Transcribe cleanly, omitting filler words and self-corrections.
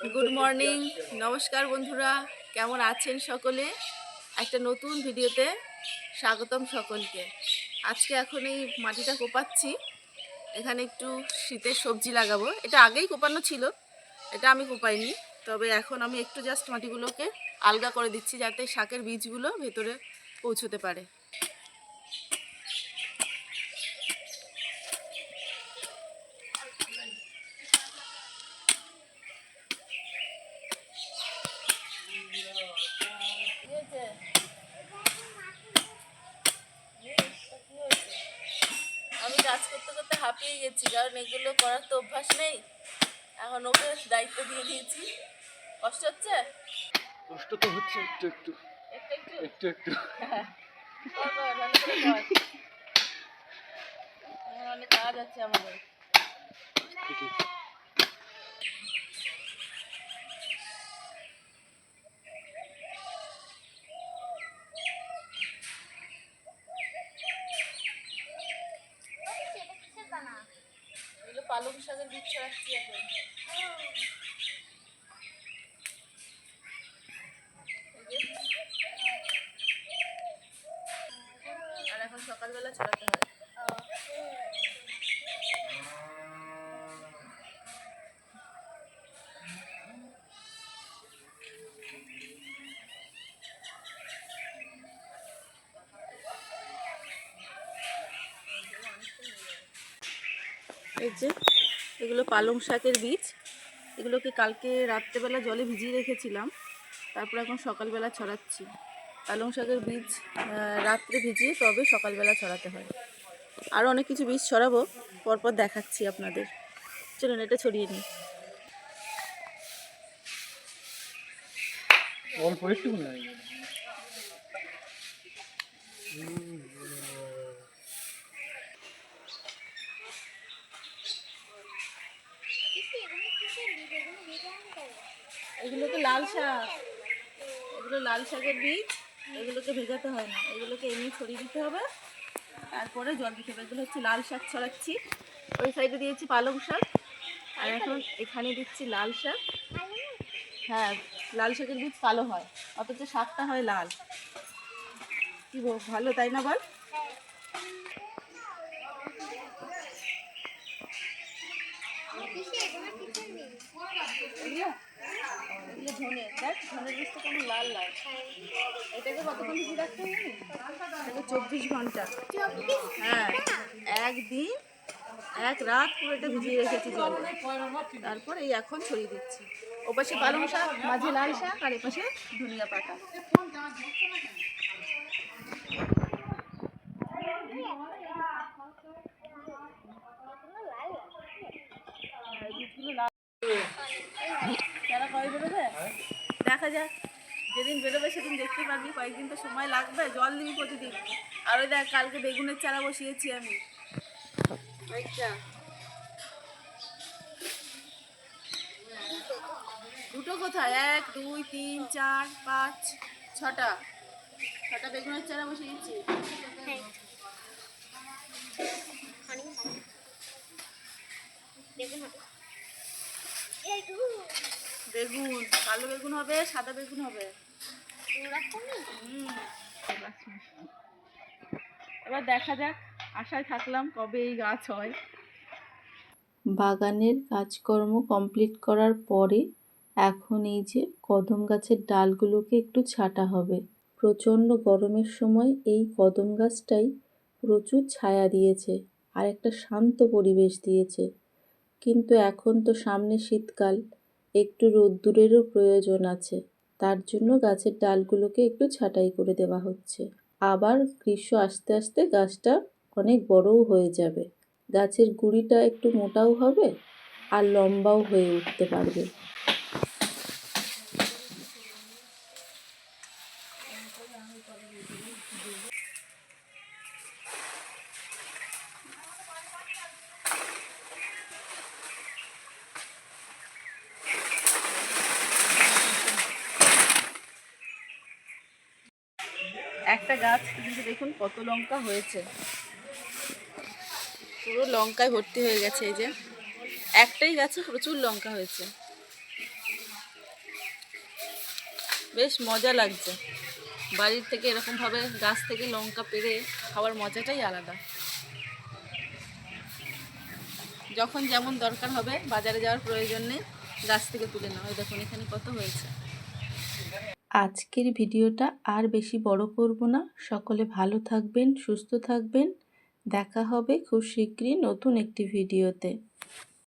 Good morning, নমস্কার বন্ধুরা, কেমন আছেন সকলে? একটা নতুন ভিডিওতে স্বাগতম সকলকে। আজকে এখন এই মাটিটা কোপাচ্ছি, এখানে একটু শীতের সবজি লাগাবো। এটা আগেই কোপানো ছিল, এটা আমি কোপাইনি, তবে এখন আমি একটু জাস্ট মাটিগুলোকে আলগা করে দিচ্ছি যাতে শাকের বীজগুলো ভেতরে পৌঁছতে পারে। আমি কাজ করতে করতে হাঁপিয়ে গেছি, কারণ এগুলো করার তো অভ্যাস নেই। এখন ওকে দায়িত্ব দিয়ে দিয়েছি। কষ্ট হচ্ছে? কষ্ট তো হচ্ছে একটু একটু একটু একটু একটু একটু হ্যাঁ, কর কর, ভালো করে কর। অনেক কাজ আছে আমাদের। এগুলো পালং শাকের বীজ ছড়াচ্ছি এখন। আর এখন সকালবেলা ছড়াতে হয়। এই যে এগুলো পালং শাকের বীজ, এগুলোকে কালকে রাত্রেবেলা জলে ভিজিয়ে রেখেছিলাম, তারপর এখন সকালবেলা ছড়াচ্ছি। পালং শাকের বীজ রাত্রে ভিজিয়ে তবে সকালবেলা ছড়াতে হয়। আরও অনেক কিছু বীজ ছড়াবো, পরপর দেখাচ্ছি আপনাদের। চলুন এটা ছড়িয়ে নিই। অল্প একটু না। এগুলো তো লাল শাক, এগুলো লাল শাকের বীজ। এগুলোকে ভেজাতে হয় না, এগুলোকে এমনি ছড়িয়ে দিতে হবে, তারপরে জল দিতে হবে। এগুলো হচ্ছে লাল শাক ছড়াচ্ছি। ওই সাইডে দিয়েছি পালং শাক, আর এখন এখানে দিচ্ছি লাল শাক। হ্যাঁ, লাল শাকের বীজ কালো হয়, অথচ শাকটা হয় লাল। কি ভালো, তাই না বল? এগুলো ধনে, দেখ ধনের বীজটা কেমন লাল লাল। এটাকে কতক্ষণ ভিজিয়ে রাখতে হবে? এটাকে 24 ঘন্টা। হ্যাঁ, একদিন এক রাত পুরো এটা ভিজিয়ে রেখেছি জলে, তারপর এই এখন ছড়িয়ে দিচ্ছি। ওপাশে পালং শাক, মাঝে লাল শাক, আর এপাশে ধনিয়া পাতা। চারা কবে বেরোবে দেখা যাক, যেদিন বেরোবে সেদিন দেখতে পাবি। কয়েকদিন তো সময় লাগবে, জল দিবি প্রতিদিন। আর ওই দেখ, কালকে বেগুনের চারা বসিয়েছি আমি। দুটো কোথায়, 1 2 3 4 5 6টা বেগুনের চারা বসিয়েছি। বেগুন, কালো বেগুন হবে, সাদা বেগুন হবে। এবার দেখা যাক, আশায় থাকলাম কবে এই গাছ হয়। বাগানের কাজকর্ম কমপ্লিট করার পরে এখন এই যে কদম গাছের ডালগুলোকে একটু ছাঁটা হবে। প্রচণ্ড গরমের সময় এই কদম গাছটাই প্রচুর ছায়া দিয়েছে আর একটা শান্ত পরিবেশ দিয়েছে। কিন্তু এখন তো সামনে শীতকাল, একটু রোদ্দুরেরও প্রয়োজন আছে। তার জন্য গাছের ডালগুলোকে একটু ছাঁটাই করে দেওয়া হচ্ছে। আবার গ্রীষ্ম আসতে আসতে গাছটা অনেক বড়ও হয়ে যাবে। গাছের গুঁড়িটা একটু মোটাও হবে আর লম্বাও হয়ে উঠতে পারবে। একটা গাছ কিন্তু দেখুন কত লঙ্কা হয়েছে, পুরো লঙ্কায় ভর্তি হয়ে গেছে। এই যে একটাই গাছে প্রচুর লঙ্কা হয়েছে। বেশ মজা লাগছে। বাড়ির থেকে এরকমভাবে গাছ থেকে লঙ্কা পেড়ে খাওয়ার মজাটাই আলাদা। যখন যেমন দরকার হবে, বাজারে যাওয়ার প্রয়োজন নেই, গাছ থেকে তুলে নাও। দেখুন এখানে কত হয়েছে। আজকের ভিডিওটা আর বেশি বড় করব না। সকলে ভালো থাকবেন, সুস্থ থাকবেন। দেখা হবে খুব শীঘ্রই নতুন একটি ভিডিওতে।